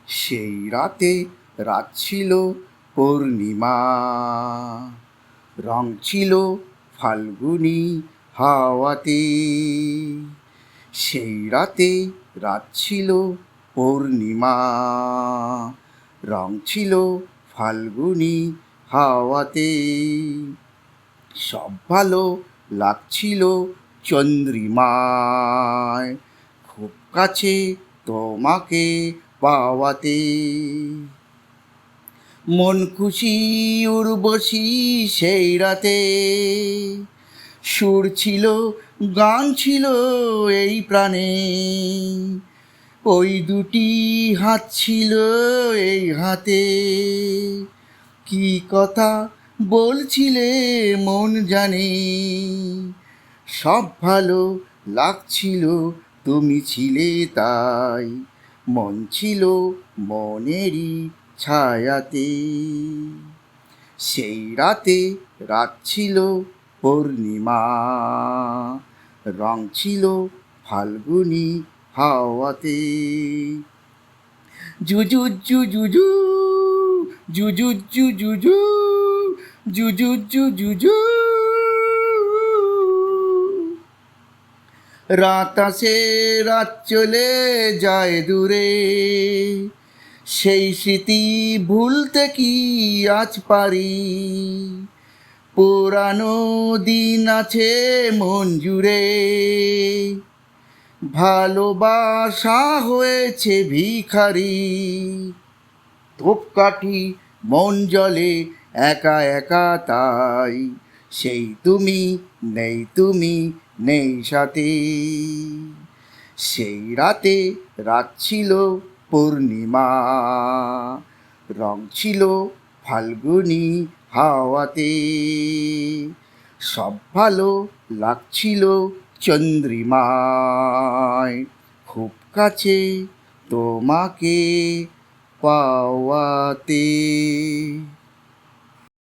সেই রাতে রাত ছিল পূর্ণিমা, রং ছিল ফাল্গুনি হাওয়াতে। সেই রাতে রাত ছিল পূর্ণিমা, রং ছিল ফাল্গুনি হাওয়াতে। সব ভালো লাগছিল চন্দ্রিমায়, খুব কাছে তোমাকে পাওয়াতে। মন খুশি উর্বশী সেই রাতে, সুর ছিল গান ছিল এই প্রাণে। ওই দুটি হাত ছিল এই হাতে, কি কথা বলছিলে মন জানে। সব ভালো লাগছিল তুমি ছিলে তাই, মন ছিল মনেরই ছায়াতে। সেই রাতে রাত ছিল পূর্ণিমা, রং ছিল ফাল্গুনি হাওয়াতে। জুজুজু জুজু জুজুজু জুজু জুজুজু জুজু। রাত আসে রাত চলে যায় দূরে, সেই স্মৃতি ভুলতে কি আজ পারি। পুরানো দিন আছে মন জুড়ে, ভালোবাসা হয়েছে ভিখারি। ধূপকাঠি মন জ্বলে একা একা তাই, সেই তুমি নেই, তুমি নেই সাথে। সেই রাতে রাত ছিল পূর্ণিমা, রং ছিল ফাল্গুনি হাওয়াতে। সব ভালো লাগছিল চন্দ্রিমায়, খুব কাছে তোমাকে পাওয়াতে।